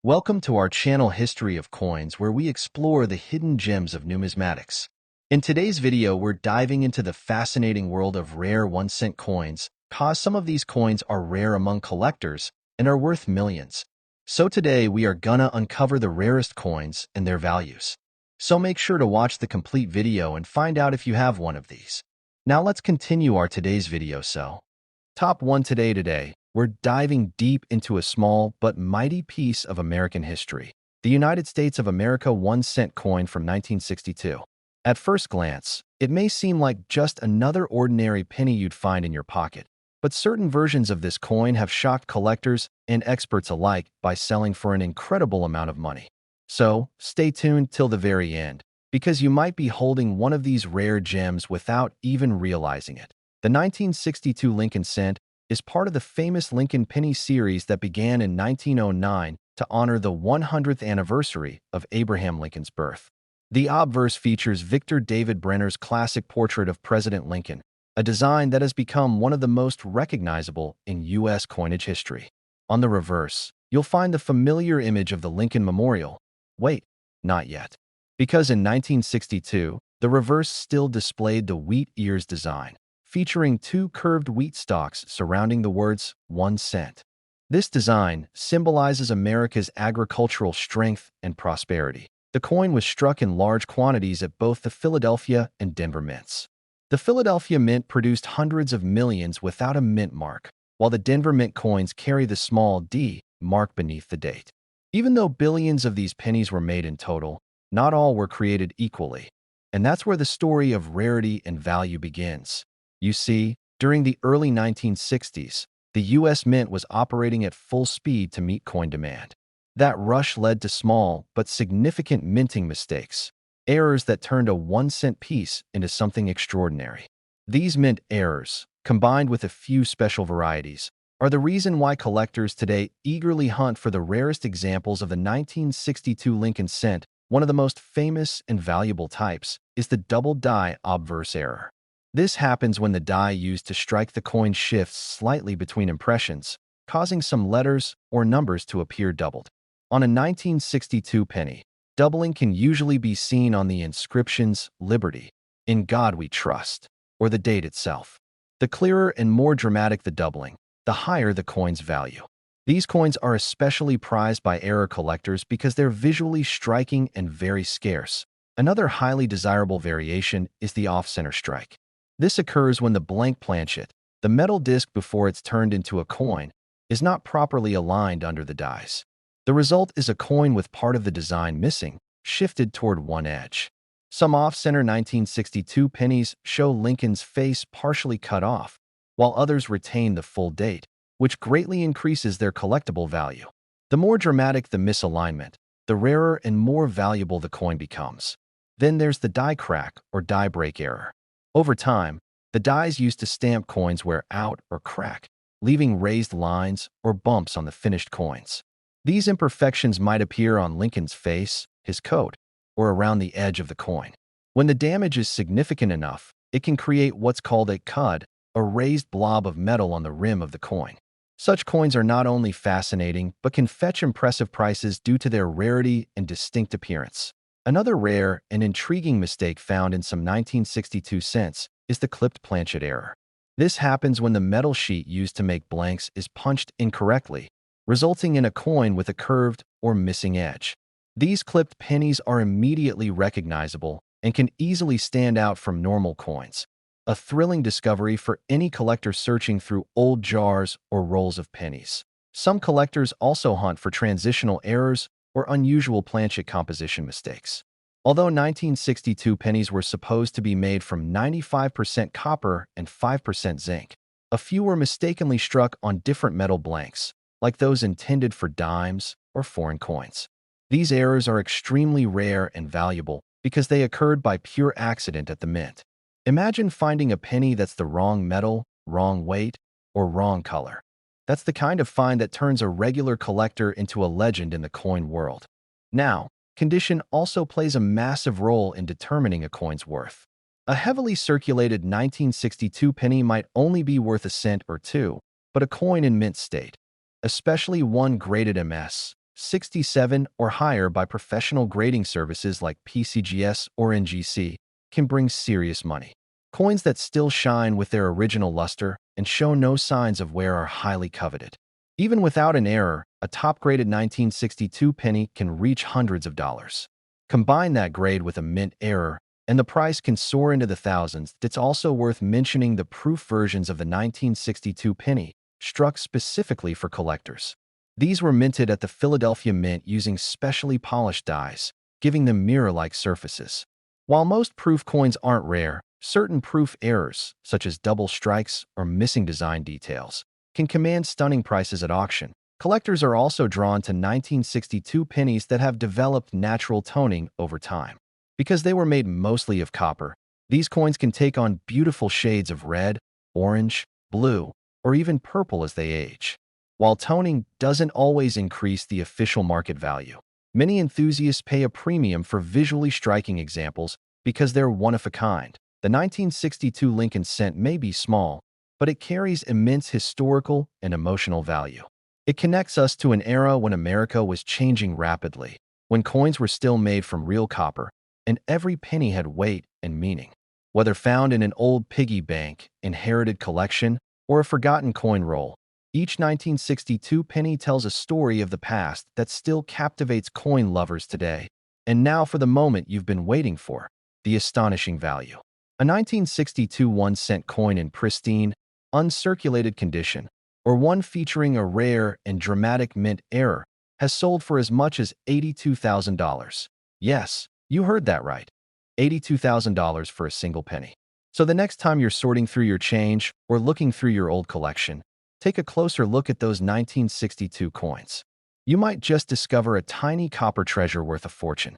Welcome to our channel History of Coins, where we explore the hidden gems of numismatics. In today's video, we're diving into the fascinating world of rare 1-cent coins, because some of these coins are rare among collectors and are worth millions. So today, we are gonna uncover the rarest coins and their values. So make sure to watch the complete video and find out if you have one of these. Now let's continue our today's video. Top 1 today, we're diving deep into a small but mighty piece of American history, the United States of America 1-cent coin from 1962. At first glance, it may seem like just another ordinary penny you'd find in your pocket, but certain versions of this coin have shocked collectors and experts alike by selling for an incredible amount of money. So, stay tuned till the very end, because you might be holding one of these rare gems without even realizing it. The 1962 Lincoln cent is part of the famous Lincoln Penny series that began in 1909 to honor the 100th anniversary of Abraham Lincoln's birth. The obverse features Victor David Brenner's classic portrait of President Lincoln, a design that has become one of the most recognizable in U.S. coinage history. On the reverse, you'll find the familiar image of the Lincoln Memorial. Wait, not yet. Because in 1962, the reverse still displayed the wheat ears design, featuring two curved wheat stalks surrounding the words 1 cent. This design symbolizes America's agricultural strength and prosperity. The coin was struck in large quantities at both the Philadelphia and Denver mints. The Philadelphia mint produced hundreds of millions without a mint mark, while the Denver mint coins carry the small D mark beneath the date. Even though billions of these pennies were made in total, not all were created equally. And that's where the story of rarity and value begins. You see, during the early 1960s, the U.S. Mint was operating at full speed to meet coin demand. That rush led to small but significant minting mistakes, errors that turned a 1-cent piece into something extraordinary. These mint errors, combined with a few special varieties, are the reason why collectors today eagerly hunt for the rarest examples of the 1962 Lincoln cent. One of the most famous and valuable types is the Doubled Die Obverse error. This happens when the die used to strike the coin shifts slightly between impressions, causing some letters or numbers to appear doubled. On a 1962 penny, doubling can usually be seen on the inscriptions "Liberty," "In God We Trust," or the date itself. The clearer and more dramatic the doubling, the higher the coin's value. These coins are especially prized by error collectors because they're visually striking and very scarce. Another highly desirable variation is the off-center strike. This occurs when the blank planchet, the metal disc before it's turned into a coin, is not properly aligned under the dies. The result is a coin with part of the design missing, shifted toward one edge. Some off-center 1962 pennies show Lincoln's face partially cut off, while others retain the full date, which greatly increases their collectible value. The more dramatic the misalignment, the rarer and more valuable the coin becomes. Then there's the die crack or die break error. Over time, the dies used to stamp coins wear out or crack, leaving raised lines or bumps on the finished coins. These imperfections might appear on Lincoln's face, his coat, or around the edge of the coin. When the damage is significant enough, it can create what's called a cud, a raised blob of metal on the rim of the coin. Such coins are not only fascinating, but can fetch impressive prices due to their rarity and distinct appearance. Another rare and intriguing mistake found in some 1962 cents is the clipped planchet error. This happens when the metal sheet used to make blanks is punched incorrectly, resulting in a coin with a curved or missing edge. These clipped pennies are immediately recognizable and can easily stand out from normal coins, a thrilling discovery for any collector searching through old jars or rolls of pennies. Some collectors also hunt for transitional errors or unusual planchet composition mistakes. Although 1962 pennies were supposed to be made from 95% copper and 5% zinc, a few were mistakenly struck on different metal blanks, like those intended for dimes or foreign coins. These errors are extremely rare and valuable because they occurred by pure accident at the mint. Imagine finding a penny that's the wrong metal, wrong weight, or wrong color. That's the kind of find that turns a regular collector into a legend in the coin world. Now, condition also plays a massive role in determining a coin's worth. A heavily circulated 1962 penny might only be worth a cent or two, but a coin in mint state, especially one graded MS, 67 or higher by professional grading services like PCGS or NGC, can bring serious money. Coins that still shine with their original luster and show no signs of wear are highly coveted. Even without an error, a top-graded 1962 penny can reach hundreds of dollars. Combine that grade with a mint error, and the price can soar into the thousands. It's also worth mentioning the proof versions of the 1962 penny, struck specifically for collectors. These were minted at the Philadelphia Mint using specially polished dies, giving them mirror-like surfaces. While most proof coins aren't rare, certain proof errors, such as double strikes or missing design details, can command stunning prices at auction. Collectors are also drawn to 1962 pennies that have developed natural toning over time. Because they were made mostly of copper, these coins can take on beautiful shades of red, orange, blue, or even purple as they age. While toning doesn't always increase the official market value, many enthusiasts pay a premium for visually striking examples because they're one-of-a-kind. The 1962 Lincoln cent may be small, but it carries immense historical and emotional value. It connects us to an era when America was changing rapidly, when coins were still made from real copper, and every penny had weight and meaning. Whether found in an old piggy bank, inherited collection, or a forgotten coin roll, each 1962 penny tells a story of the past that still captivates coin lovers today. And now for the moment you've been waiting for, the astonishing value. A 1962 1-cent coin in pristine, uncirculated condition, or one featuring a rare and dramatic mint error, has sold for as much as $82,000. Yes, you heard that right. $82,000 for a single penny. So the next time you're sorting through your change or looking through your old collection, take a closer look at those 1962 coins. You might just discover a tiny copper treasure worth a fortune.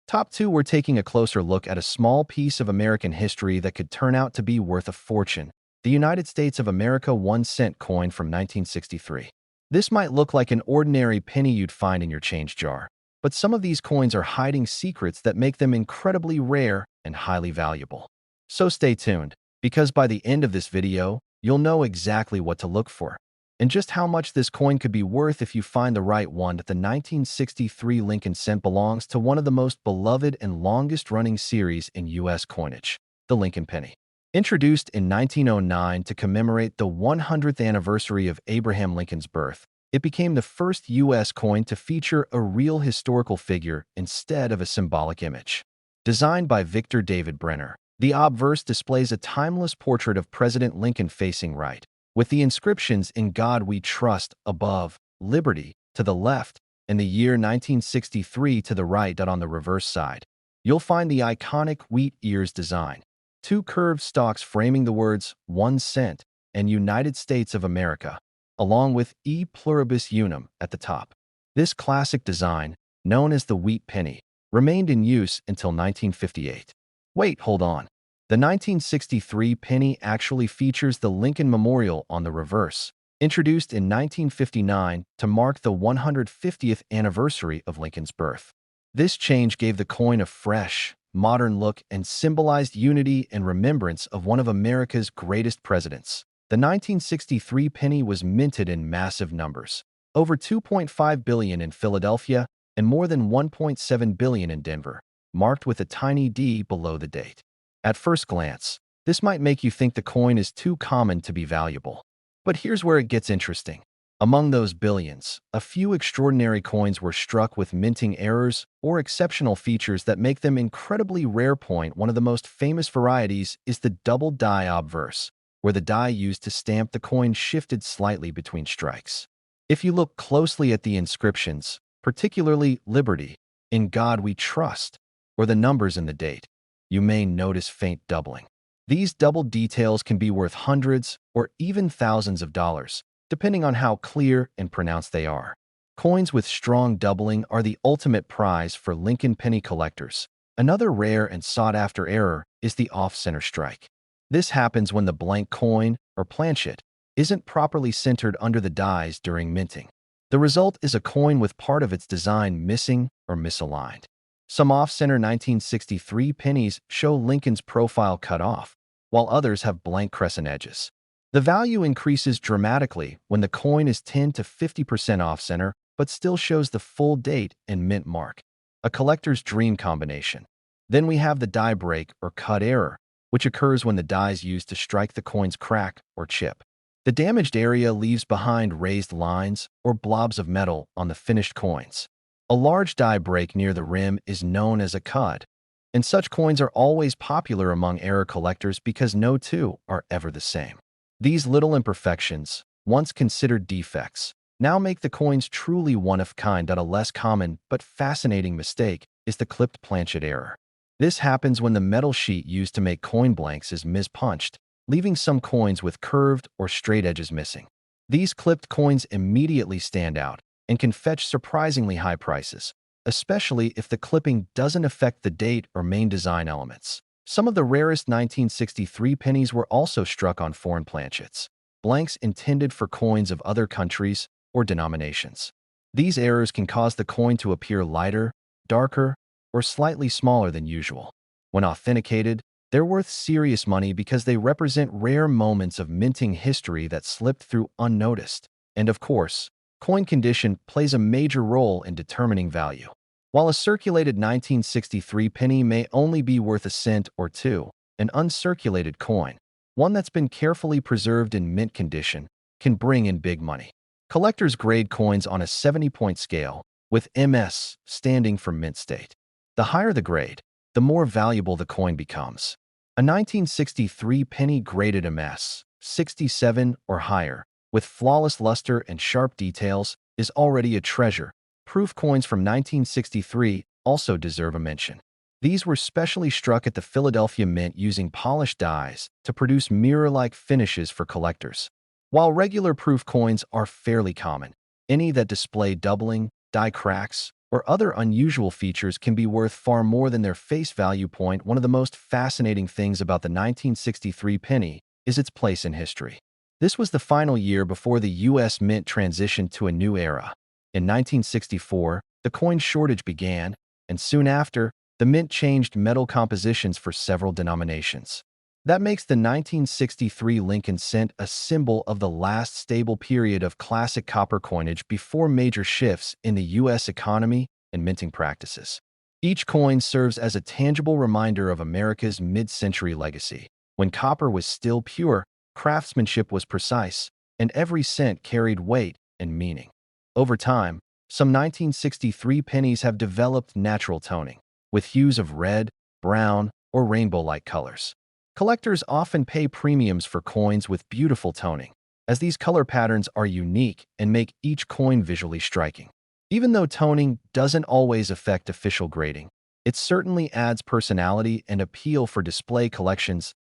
Top 2, we're taking a closer look at a small piece of American history that could turn out to be worth a fortune. The United States of America 1-cent coin from 1963. This might look like an ordinary penny you'd find in your change jar, but some of these coins are hiding secrets that make them incredibly rare and highly valuable. So stay tuned, because by the end of this video, you'll know exactly what to look for, and just how much this coin could be worth if you find the right one. The 1963 Lincoln cent belongs to one of the most beloved and longest-running series in U.S. coinage, the Lincoln penny. Introduced in 1909 to commemorate the 100th anniversary of Abraham Lincoln's birth, it became the first U.S. coin to feature a real historical figure instead of a symbolic image. Designed by Victor David Brenner, the obverse displays a timeless portrait of President Lincoln facing right, with the inscriptions "In God We Trust" above, "Liberty" to the left, and the year 1963 to the right. On the reverse side, you'll find the iconic wheat ears design, 2 curved stalks framing the words 1 cent and United States of America, along with E pluribus unum at the top. This classic design, known as the wheat penny, remained in use until 1958. Wait, hold on. The 1963 penny actually features the Lincoln Memorial on the reverse, introduced in 1959 to mark the 150th anniversary of Lincoln's birth. This change gave the coin a fresh, modern look and symbolized unity and remembrance of one of America's greatest presidents. The 1963 penny was minted in massive numbers, over 2.5 billion in Philadelphia and more than 1.7 billion in Denver, marked with a tiny D below the date. At first glance, this might make you think the coin is too common to be valuable. But here's where it gets interesting. Among those billions, a few extraordinary coins were struck with minting errors or exceptional features that make them incredibly rare. One of the most famous varieties is the Doubled Die Obverse, where the die used to stamp the coin shifted slightly between strikes. If you look closely at the inscriptions, particularly "Liberty," "In God We Trust," or the numbers in the date, you may notice faint doubling. These doubled details can be worth hundreds or even thousands of dollars, depending on how clear and pronounced they are. Coins with strong doubling are the ultimate prize for Lincoln penny collectors. Another rare and sought-after error is the off-center strike. This happens when the blank coin, or planchet, isn't properly centered under the dies during minting. The result is a coin with part of its design missing or misaligned. Some off-center 1963 pennies show Lincoln's profile cut off, while others have blank crescent edges. The value increases dramatically when the coin is 10 to 50% off-center but still shows the full date and mint mark. A collector's dream combination. Then we have the die break or cut error, which occurs when the die is used to strike the coin's crack or chip. The damaged area leaves behind raised lines or blobs of metal on the finished coins. A large die break near the rim is known as a cud, and such coins are always popular among error collectors because no two are ever the same. These little imperfections, once considered defects, now make the coins truly one of kind. A less common but fascinating mistake is the clipped planchet error. This happens when the metal sheet used to make coin blanks is mispunched, leaving some coins with curved or straight edges missing. These clipped coins immediately stand out and can fetch surprisingly high prices, especially if the clipping doesn't affect the date or main design elements. Some of the rarest 1963 pennies were also struck on foreign planchets, blanks intended for coins of other countries or denominations. These errors can cause the coin to appear lighter, darker, or slightly smaller than usual. When authenticated, they're worth serious money because they represent rare moments of minting history that slipped through unnoticed. And of course, coin condition plays a major role in determining value. While a circulated 1963 penny may only be worth a cent or two, an uncirculated coin, one that's been carefully preserved in mint condition, can bring in big money. Collectors grade coins on a 70-point scale, with MS standing for mint state. The higher the grade, the more valuable the coin becomes. A 1963 penny graded MS, 67 or higher, with flawless luster and sharp details, is already a treasure. Proof coins from 1963 also deserve a mention. These were specially struck at the Philadelphia Mint using polished dies to produce mirror-like finishes for collectors. While regular proof coins are fairly common, any that display doubling, die cracks, or other unusual features can be worth far more than their face value point. One of the most fascinating things about the 1963 penny is its place in history. This was the final year before the U.S. Mint transitioned to a new era. In 1964, the coin shortage began, and soon after, the Mint changed metal compositions for several denominations. That makes the 1963 Lincoln cent a symbol of the last stable period of classic copper coinage before major shifts in the U.S. economy and minting practices. Each coin serves as a tangible reminder of America's mid-century legacy. When copper was still pure, craftsmanship was precise, and every cent carried weight and meaning. Over time, some 1963 pennies have developed natural toning, with hues of red, brown, or rainbow-like colors. Collectors often pay premiums for coins with beautiful toning, as these color patterns are unique and make each coin visually striking. Even though toning doesn't always affect official grading, it certainly adds personality and appeal for display collections.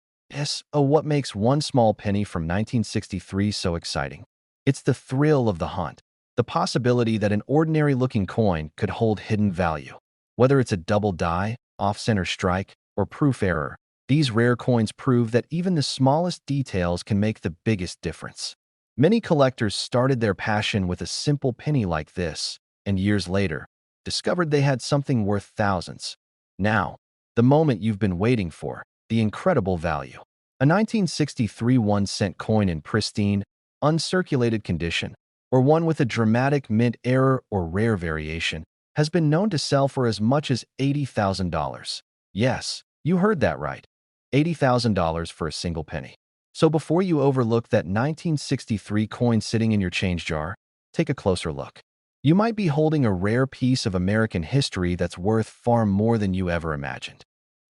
What makes one small penny from 1963 so exciting? It's the thrill of the hunt, the possibility that an ordinary-looking coin could hold hidden value. Whether it's a double die, off-center strike, or proof error, these rare coins prove that even the smallest details can make the biggest difference. Many collectors started their passion with a simple penny like this, and years later, discovered they had something worth thousands. Now, the moment you've been waiting for, the incredible value. A 1963 1-cent coin in pristine, uncirculated condition, or one with a dramatic mint error or rare variation, has been known to sell for as much as $80,000. Yes, you heard that right. $80,000 for a single penny. So before you overlook that 1963 coin sitting in your change jar, take a closer look. You might be holding a rare piece of American history that's worth far more than you ever imagined.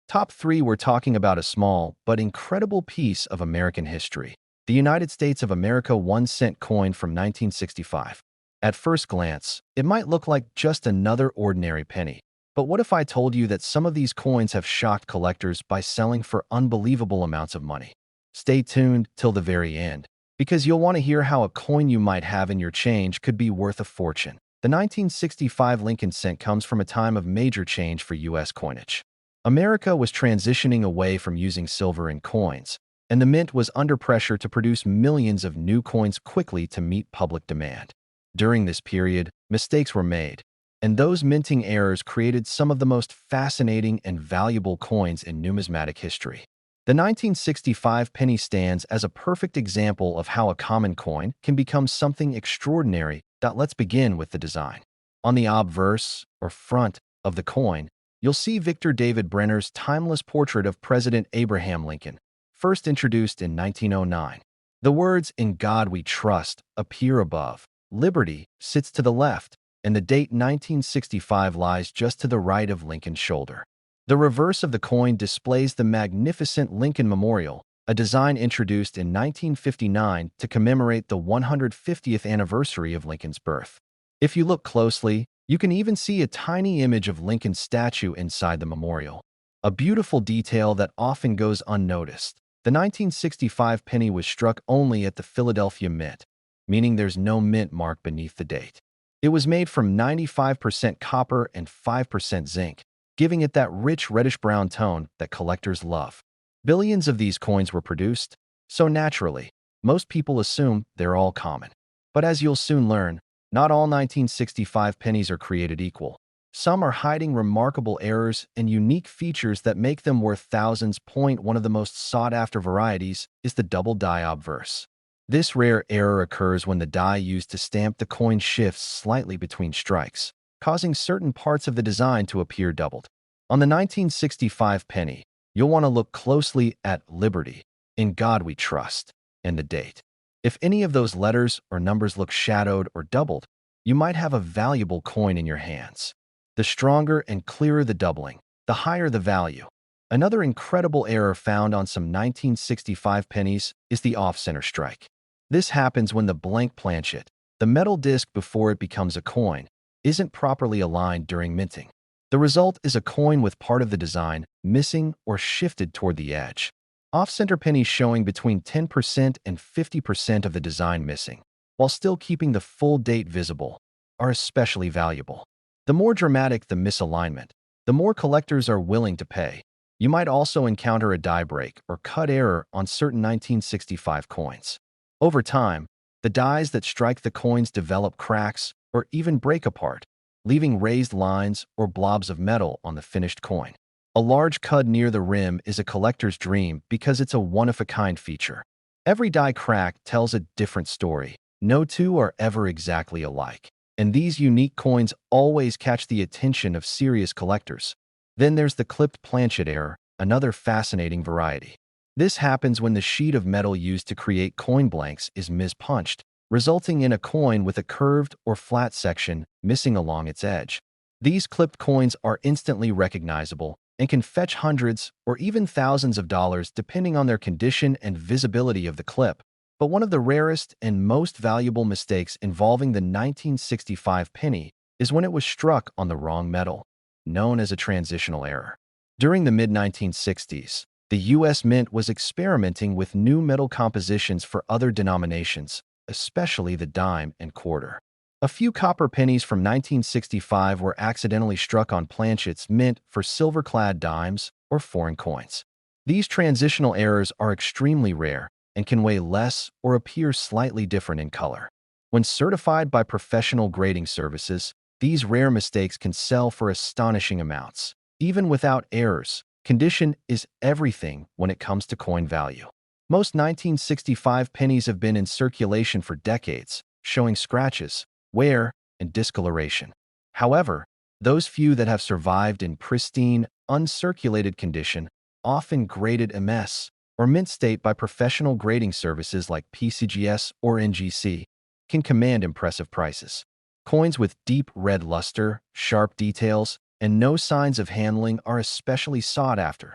Top 3, we're talking about a small but incredible piece of American history. The United States of America 1-cent coin from 1965. At first glance, it might look like just another ordinary penny. But what if I told you that some of these coins have shocked collectors by selling for unbelievable amounts of money? Stay tuned till the very end, because you'll want to hear how a coin you might have in your change could be worth a fortune. The 1965 Lincoln cent comes from a time of major change for U.S. coinage. America was transitioning away from using silver in coins, and the mint was under pressure to produce millions of new coins quickly to meet public demand. During this period, mistakes were made, and those minting errors created some of the most fascinating and valuable coins in numismatic history. The 1965 penny stands as a perfect example of how a common coin can become something extraordinary. Let's begin with the design. On the obverse, or front, of the coin, you'll see Victor David Brenner's timeless portrait of President Abraham Lincoln, first introduced in 1909. The words "In God We Trust" appear above. Liberty sits to the left, and the date 1965 lies just to the right of Lincoln's shoulder. The reverse of the coin displays the magnificent Lincoln Memorial, a design introduced in 1959 to commemorate the 150th anniversary of Lincoln's birth. If you look closely, you can even see a tiny image of Lincoln's statue inside the memorial, a beautiful detail that often goes unnoticed. The 1965 penny was struck only at the Philadelphia Mint, meaning there's no mint mark beneath the date. It was made from 95% copper and 5% zinc, giving it that rich reddish-brown tone that collectors love. Billions of these coins were produced, so naturally, most people assume they're all common. But as you'll soon learn, not all 1965 pennies are created equal. Some are hiding remarkable errors and unique features that make them worth thousands. One of the most sought-after varieties is the Doubled Die Obverse. This rare error occurs when the die used to stamp the coin shifts slightly between strikes, causing certain parts of the design to appear doubled. On the 1965 penny, you'll want to look closely at Liberty, In God We Trust, and the date. If any of those letters or numbers look shadowed or doubled, you might have a valuable coin in your hands. The stronger and clearer the doubling, the higher the value. Another incredible error found on some 1965 pennies is the off-center strike. This happens when the blank planchet, the metal disc before it becomes a coin, isn't properly aligned during minting. The result is a coin with part of the design missing or shifted toward the edge. Off-center pennies showing between 10% and 50% of the design missing, while still keeping the full date visible, are especially valuable. The more dramatic the misalignment, the more collectors are willing to pay. You might also encounter a die break or cut error on certain 1965 coins. Over time, the dies that strike the coins develop cracks or even break apart, leaving raised lines or blobs of metal on the finished coin. A large cud near the rim is a collector's dream because it's a one-of-a-kind feature. Every die crack tells a different story. No two are ever exactly alike, and these unique coins always catch the attention of serious collectors. Then there's the clipped planchet error, another fascinating variety. This happens when the sheet of metal used to create coin blanks is mispunched, resulting in a coin with a curved or flat section missing along its edge. These clipped coins are instantly recognizable and can fetch hundreds or even thousands of dollars depending on their condition and visibility of the clip. But one of the rarest and most valuable mistakes involving the 1965 penny is when it was struck on the wrong metal, known as a transitional error. During the mid-1960s, the U.S. Mint was experimenting with new metal compositions for other denominations, especially the dime and quarter. A few copper pennies from 1965 were accidentally struck on planchets meant for silver-clad dimes or foreign coins. These transitional errors are extremely rare and can weigh less or appear slightly different in color. When certified by professional grading services, these rare mistakes can sell for astonishing amounts. Even without errors, condition is everything when it comes to coin value. Most 1965 pennies have been in circulation for decades, showing scratches, wear, and discoloration. However, those few that have survived in pristine, uncirculated condition, often graded MS or mint state by professional grading services like PCGS or NGC, can command impressive prices. Coins with deep red luster, sharp details, and no signs of handling are especially sought after.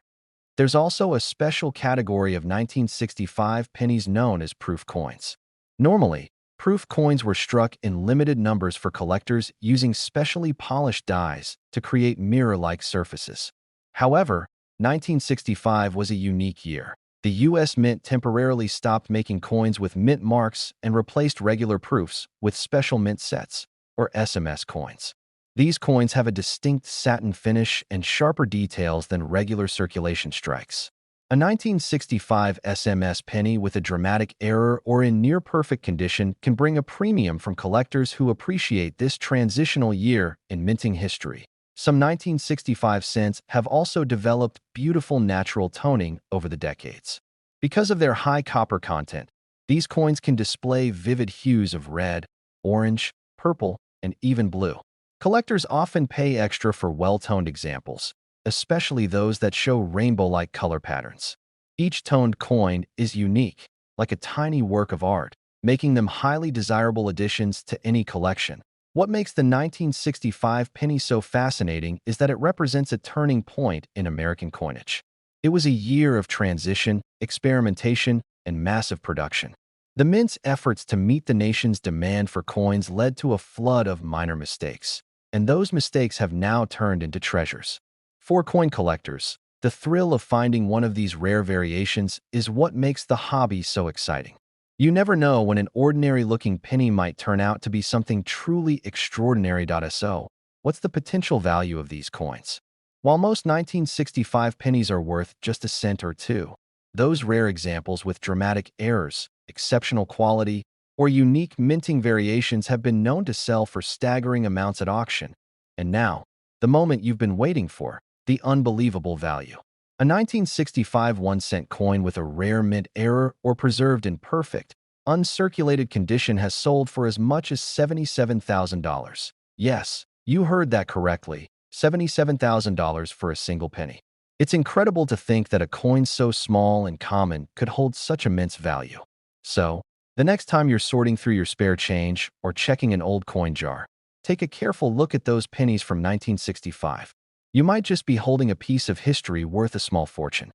There's also a special category of 1965 pennies known as proof coins. Normally, proof coins were struck in limited numbers for collectors using specially polished dies to create mirror-like surfaces. However, 1965 was a unique year. The U.S. Mint temporarily stopped making coins with mint marks and replaced regular proofs with special mint sets, or SMS coins. These coins have a distinct satin finish and sharper details than regular circulation strikes. A 1965 SMS penny with a dramatic error or in near-perfect condition can bring a premium from collectors who appreciate this transitional year in minting history. Some 1965 cents have also developed beautiful natural toning over the decades. Because of their high copper content, these coins can display vivid hues of red, orange, purple, and even blue. Collectors often pay extra for well-toned examples, especially those that show rainbow-like color patterns. Each toned coin is unique, like a tiny work of art, making them highly desirable additions to any collection. What makes the 1965 penny so fascinating is that it represents a turning point in American coinage. It was a year of transition, experimentation, and massive production. The mint's efforts to meet the nation's demand for coins led to a flood of minor mistakes, and those mistakes have now turned into treasures. For coin collectors, the thrill of finding one of these rare variations is what makes the hobby so exciting. You never know when an ordinary-looking penny might turn out to be something truly extraordinary. So, what's the potential value of these coins? While most 1965 pennies are worth just a cent or two, those rare examples with dramatic errors, exceptional quality, or unique minting variations have been known to sell for staggering amounts at auction. And now, the moment you've been waiting for, the unbelievable value. A 1965 1-cent coin with a rare mint error or preserved in perfect, uncirculated condition has sold for as much as $77,000. Yes, you heard that correctly, $77,000 for a single penny. It's incredible to think that a coin so small and common could hold such immense value. So, the next time you're sorting through your spare change or checking an old coin jar, take a careful look at those pennies from 1965. You might just be holding a piece of history worth a small fortune.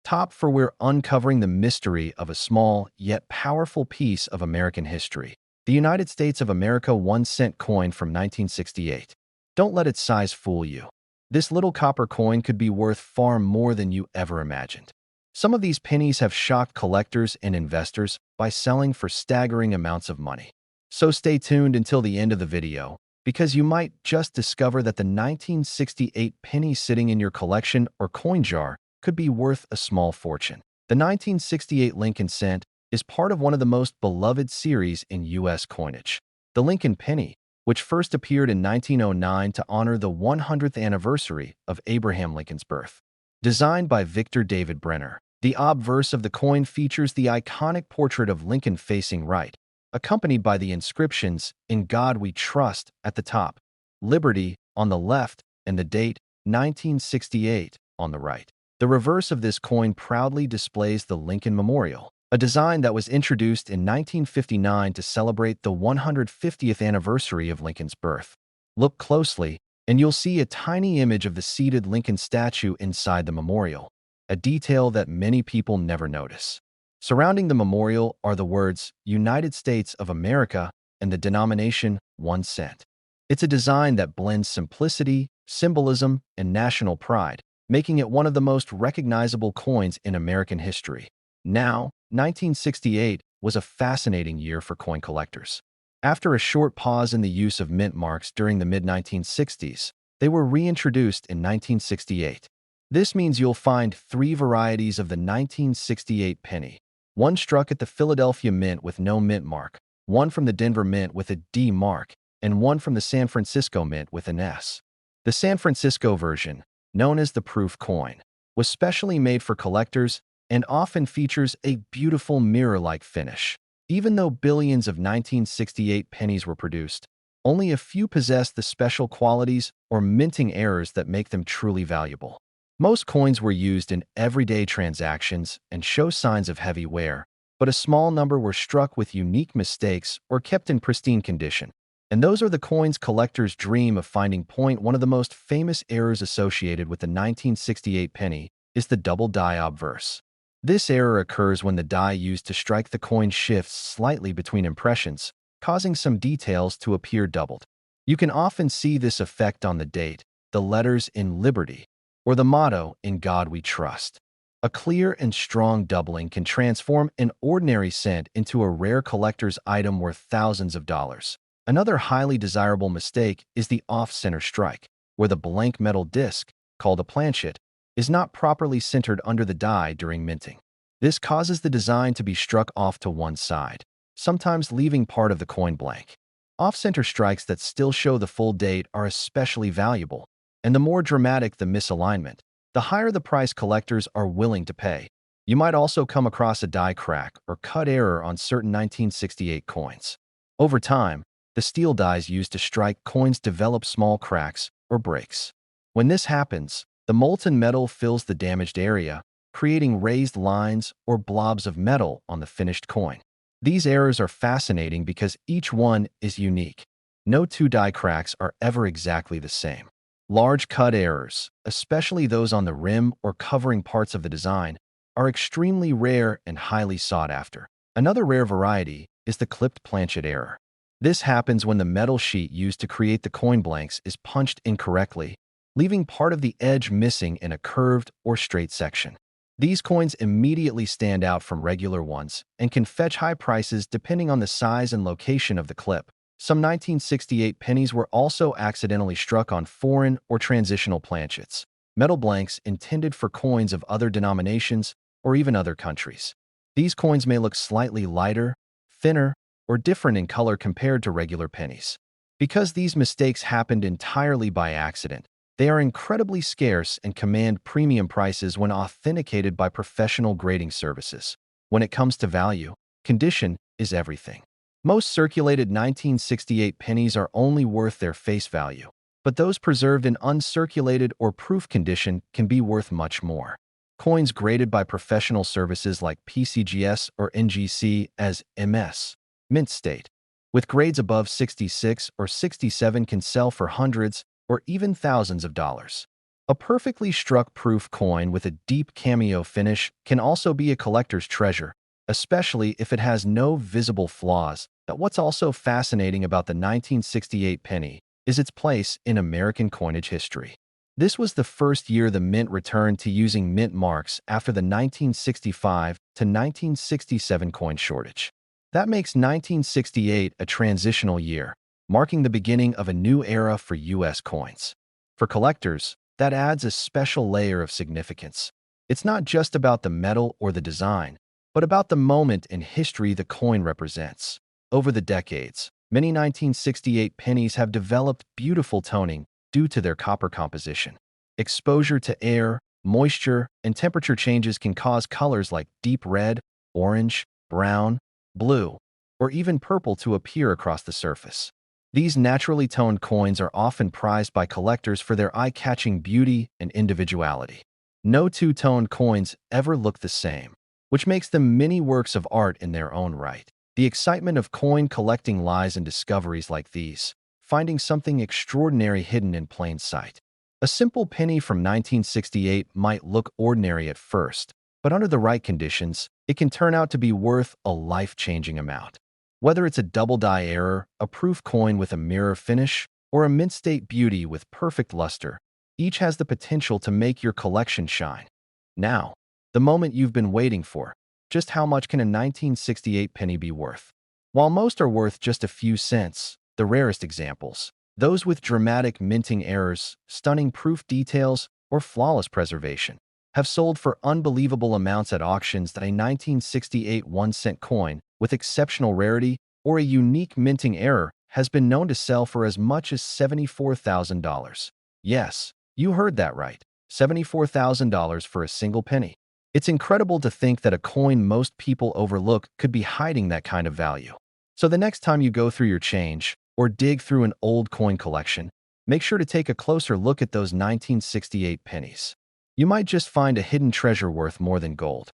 Top for we're uncovering the mystery of a small yet powerful piece of American history. The United States of America 1-cent coin from 1968. Don't let its size fool you. This little copper coin could be worth far more than you ever imagined. Some of these pennies have shocked collectors and investors by selling for staggering amounts of money. So stay tuned until the end of the video, because you might just discover that the 1968 penny sitting in your collection or coin jar could be worth a small fortune. The 1968 Lincoln cent is part of one of the most beloved series in U.S. coinage. The Lincoln penny, which first appeared in 1909 to honor the 100th anniversary of Abraham Lincoln's birth. Designed by Victor David Brenner, the obverse of the coin features the iconic portrait of Lincoln facing right, accompanied by the inscriptions, "In God We Trust," at the top, "Liberty" on the left, and the date, 1968, on the right. The reverse of this coin proudly displays the Lincoln Memorial, a design that was introduced in 1959 to celebrate the 150th anniversary of Lincoln's birth. Look closely, and you'll see a tiny image of the seated Lincoln statue inside the memorial, a detail that many people never notice. Surrounding the memorial are the words United States of America and the denomination 1 cent. It's a design that blends simplicity, symbolism, and national pride, making it one of the most recognizable coins in American history. Now, 1968 was a fascinating year for coin collectors. After a short pause in the use of mint marks during the mid-1960s, they were reintroduced in 1968. This means you'll find 3 varieties of the 1968 penny. One struck at the Philadelphia Mint with no mint mark, one from the Denver Mint with a D mark, and one from the San Francisco Mint with an S. The San Francisco version, known as the proof coin, was specially made for collectors and often features a beautiful mirror-like finish. Even though billions of 1968 pennies were produced, only a few possess the special qualities or minting errors that make them truly valuable. Most coins were used in everyday transactions and show signs of heavy wear, but a small number were struck with unique mistakes or kept in pristine condition. And those are the coins collectors dream of finding. One of the most famous errors associated with the 1968 penny is the doubled die obverse. This error occurs when the die used to strike the coin shifts slightly between impressions, causing some details to appear doubled. You can often see this effect on the date, the letters in Liberty, or the motto, "In God We Trust." A clear and strong doubling can transform an ordinary cent into a rare collector's item worth thousands of dollars. Another highly desirable mistake is the off-center strike, where the blank metal disc, called a planchet, is not properly centered under the die during minting. This causes the design to be struck off to one side, sometimes leaving part of the coin blank. Off-center strikes that still show the full date are especially valuable, And the more dramatic the misalignment, the higher the price collectors are willing to pay. You might also come across a die crack or cut error on certain 1968 coins. Over time, the steel dies used to strike coins develop small cracks or breaks. When this happens, the molten metal fills the damaged area, creating raised lines or blobs of metal on the finished coin. These errors are fascinating because each one is unique. No two die cracks are ever exactly the same. Large cut errors, especially those on the rim or covering parts of the design, are extremely rare and highly sought after. Another rare variety is the clipped planchet error. This happens when the metal sheet used to create the coin blanks is punched incorrectly, leaving part of the edge missing in a curved or straight section. These coins immediately stand out from regular ones and can fetch high prices depending on the size and location of the clip. Some 1968 pennies were also accidentally struck on foreign or transitional planchets, metal blanks intended for coins of other denominations or even other countries. These coins may look slightly lighter, thinner, or different in color compared to regular pennies. Because these mistakes happened entirely by accident, they are incredibly scarce and command premium prices when authenticated by professional grading services. When it comes to value, condition is everything. Most circulated 1968 pennies are only worth their face value, but those preserved in uncirculated or proof condition can be worth much more. Coins graded by professional services like PCGS or NGC as MS, mint state, with grades above 66 or 67 can sell for hundreds or even thousands of dollars. A perfectly struck proof coin with a deep cameo finish can also be a collector's treasure, especially if it has no visible flaws. But what's also fascinating about the 1968 penny is its place in American coinage history. This was the first year the mint returned to using mint marks after the 1965 to 1967 coin shortage. That makes 1968 a transitional year, marking the beginning of a new era for U.S. coins. For collectors, that adds a special layer of significance. It's not just about the metal or the design, but about the moment in history the coin represents. Over the decades, many 1968 pennies have developed beautiful toning due to their copper composition. Exposure to air, moisture, and temperature changes can cause colors like deep red, orange, brown, blue, or even purple to appear across the surface. These naturally toned coins are often prized by collectors for their eye-catching beauty and individuality. No two-toned coins ever look the same, which makes them mini works of art in their own right. The excitement of coin collecting lies in discoveries like these, finding something extraordinary hidden in plain sight. A simple penny from 1968 might look ordinary at first, but under the right conditions, it can turn out to be worth a life-changing amount. Whether it's a double die error, a proof coin with a mirror finish, or a mint state beauty with perfect luster, each has the potential to make your collection shine. Now, the moment you've been waiting for. Just how much can a 1968 penny be worth? While most are worth just a few cents, the rarest examples, those with dramatic minting errors, stunning proof details, or flawless preservation, have sold for unbelievable amounts at auctions that a 1968 1-cent coin with exceptional rarity or a unique minting error has been known to sell for as much as $74,000. Yes, you heard that right, $74,000 for a single penny. It's incredible to think that a coin most people overlook could be hiding that kind of value. So the next time you go through your change or dig through an old coin collection, make sure to take a closer look at those 1968 pennies. You might just find a hidden treasure worth more than gold.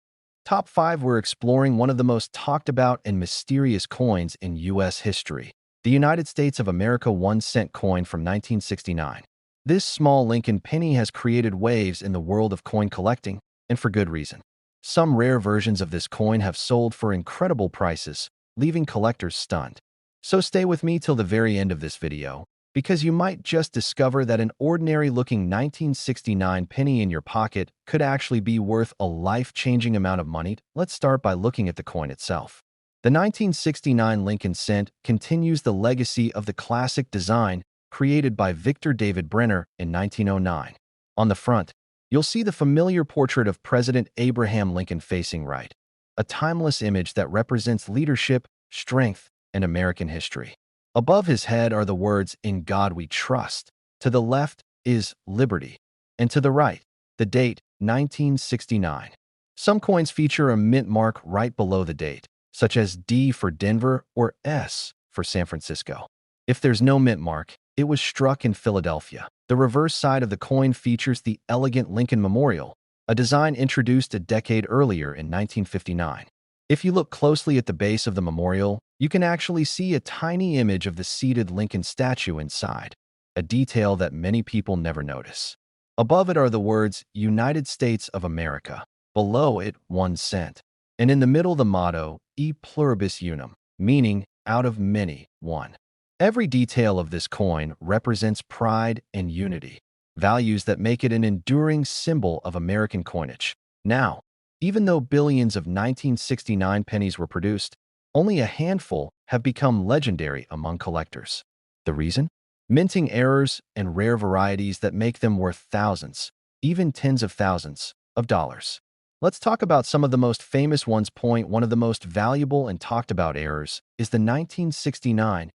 Top 5, we're exploring one of the most talked about and mysterious coins in U.S. history, the United States of America 1-cent coin from 1969. This small Lincoln penny has created waves in the world of coin collecting, and for good reason. Some rare versions of this coin have sold for incredible prices, leaving collectors stunned. So stay with me till the very end of this video, because you might just discover that an ordinary-looking 1969 penny in your pocket could actually be worth a life-changing amount of money. Let's start by looking at the coin itself. The 1969 Lincoln cent continues the legacy of the classic design created by Victor David Brenner in 1909. On the front, you'll see the familiar portrait of President Abraham Lincoln facing right, a timeless image that represents leadership, strength, and American history. Above his head are the words, "In God We Trust." To the left, is Liberty, and to the right, the date 1969. Some coins feature a mint mark right below the date, such as D for Denver or S for San Francisco. If there's no mint mark, it was struck in Philadelphia. The reverse side of the coin features the elegant Lincoln Memorial, a design introduced a decade earlier in 1959. If you look closely at the base of the memorial, you can actually see a tiny image of the seated Lincoln statue inside, a detail that many people never notice. Above it are the words United States of America, below it 1 cent, and in the middle the motto E pluribus unum, meaning out of many, one. Every detail of this coin represents pride and unity, values that make it an enduring symbol of American coinage. Now, even though billions of 1969 pennies were produced, only a handful have become legendary among collectors. The reason? Minting errors and rare varieties that make them worth thousands, even tens of thousands, of dollars. Let's talk about some of the most famous ones. One of the most valuable and talked about errors is the 1969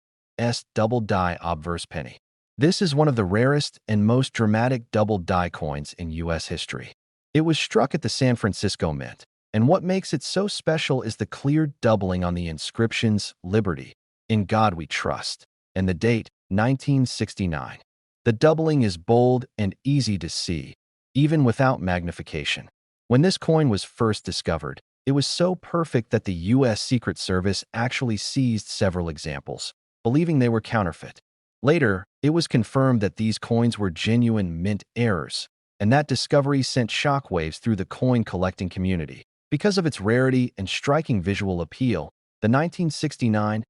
Doubled Die Obverse penny. This is one of the rarest and most dramatic doubled die coins in U.S. history. It was struck at the San Francisco Mint, and what makes it so special is the clear doubling on the inscriptions Liberty, In God We Trust, and the date 1969. The doubling is bold and easy to see, even without magnification. When this coin was first discovered, it was so perfect that the U.S. Secret Service actually seized several examples, believing they were counterfeit. Later, it was confirmed that these coins were genuine mint errors, and that discovery sent shockwaves through the coin collecting community. Because of its rarity and striking visual appeal, the 1969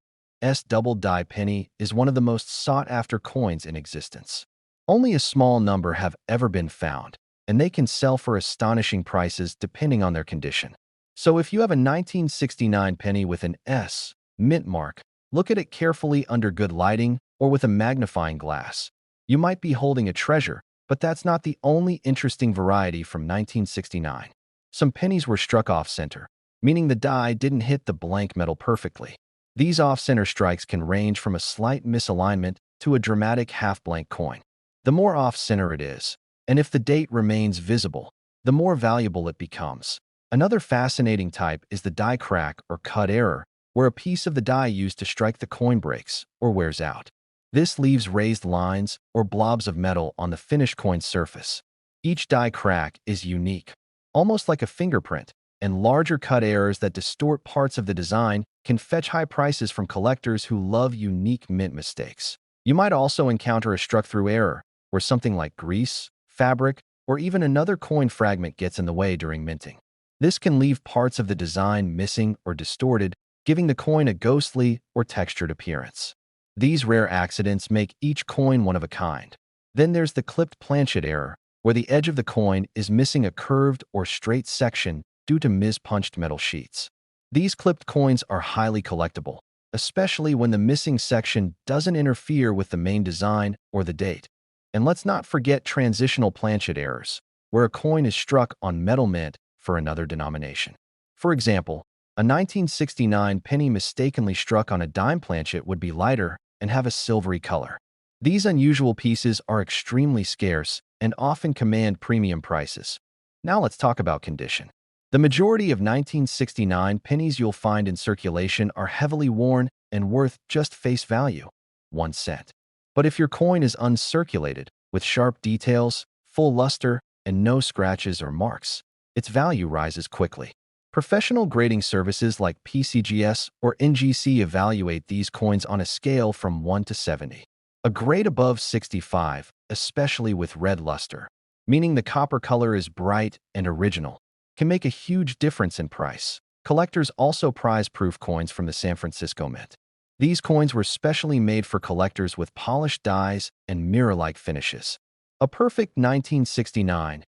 Doubled Die penny is one of the most sought-after coins in existence. Only a small number have ever been found, and they can sell for astonishing prices depending on their condition. So if you have a 1969 penny with an S mint mark, look at it carefully under good lighting or with a magnifying glass. You might be holding a treasure, but that's not the only interesting variety from 1969. Some pennies were struck off-center, meaning the die didn't hit the blank metal perfectly. These off-center strikes can range from a slight misalignment to a dramatic half-blank coin. The more off-center it is, and if the date remains visible, the more valuable it becomes. Another fascinating type is the die crack or cut error, where a piece of the die used to strike the coin breaks or wears out. This leaves raised lines or blobs of metal on the finished coin's surface. Each die crack is unique, almost like a fingerprint, and larger cut errors that distort parts of the design can fetch high prices from collectors who love unique mint mistakes. You might also encounter a struck-through error, where something like grease, fabric, or even another coin fragment gets in the way during minting. This can leave parts of the design missing or distorted, giving the coin a ghostly or textured appearance. These rare accidents make each coin one of a kind. Then there's the clipped planchet error, where the edge of the coin is missing a curved or straight section due to mispunched metal sheets. These clipped coins are highly collectible, especially when the missing section doesn't interfere with the main design or the date. And let's not forget transitional planchet errors, where a coin is struck on metal mint for another denomination. For example, a 1969 penny mistakenly struck on a dime planchet would be lighter and have a silvery color. These unusual pieces are extremely scarce and often command premium prices. Now let's talk about condition. The majority of 1969 pennies you'll find in circulation are heavily worn and worth just face value, 1 cent. But if your coin is uncirculated, with sharp details, full luster, and no scratches or marks, its value rises quickly. Professional grading services like PCGS or NGC evaluate these coins on a scale from 1 to 70. A grade above 65, especially with red luster, meaning the copper color is bright and original, can make a huge difference in price. Collectors also prize proof coins from the San Francisco Mint. These coins were specially made for collectors with polished dies and mirror-like finishes. A perfect 1969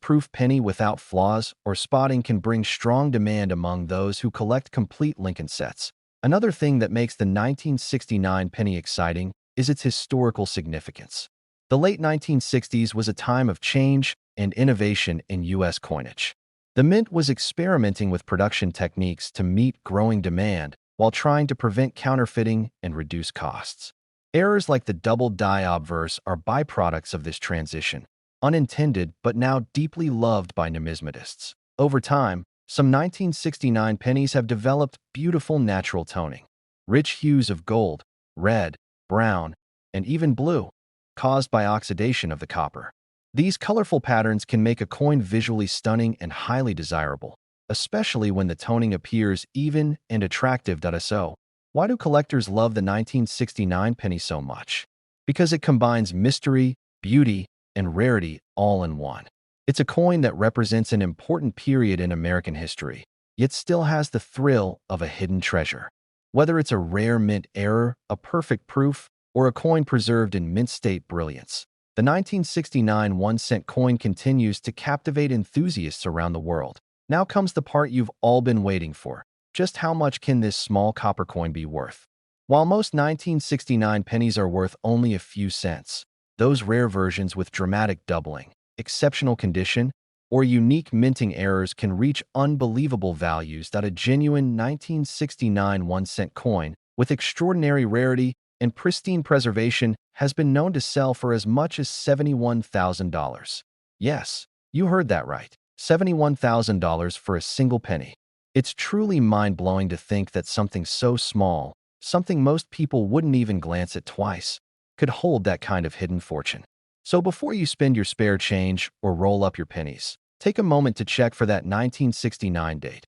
proof penny without flaws or spotting can bring strong demand among those who collect complete Lincoln sets. Another thing that makes the 1969 penny exciting is its historical significance. The late 1960s was a time of change and innovation in U.S. coinage. The Mint was experimenting with production techniques to meet growing demand while trying to prevent counterfeiting and reduce costs. Errors like the Doubled Die Obverse are byproducts of this transition, unintended but now deeply loved by numismatists. Over time, some 1969 pennies have developed beautiful natural toning, rich hues of gold, red, brown, and even blue, caused by oxidation of the copper. These colorful patterns can make a coin visually stunning and highly desirable, especially when the toning appears even and attractive. So, why do collectors love the 1969 penny so much? Because it combines mystery, beauty, and rarity all in one. It's a coin that represents an important period in American history, yet still has the thrill of a hidden treasure. Whether it's a rare mint error, a perfect proof, or a coin preserved in mint state brilliance, the 1969 1-cent coin continues to captivate enthusiasts around the world. Now comes the part you've all been waiting for. Just how much can this small copper coin be worth? While most 1969 pennies are worth only a few cents, those rare versions with dramatic doubling, exceptional condition, or unique minting errors can reach unbelievable values. A genuine 1969 1-cent coin with extraordinary rarity and pristine preservation has been known to sell for as much as $71,000. Yes, you heard that right. $71,000 for a single penny. It's truly mind-blowing to think that something so small, something most people wouldn't even glance at twice, could hold that kind of hidden fortune. So before you spend your spare change or roll up your pennies, take a moment to check for that 1969 date.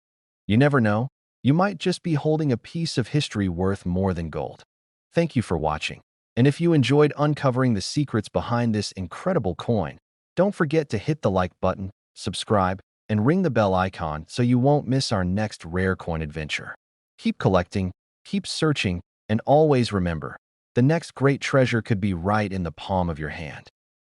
You never know, you might just be holding a piece of history worth more than gold. Thank you for watching. And if you enjoyed uncovering the secrets behind this incredible coin, don't forget to hit the like button, subscribe, and ring the bell icon so you won't miss our next rare coin adventure. Keep collecting, keep searching, and always remember, the next great treasure could be right in the palm of your hand.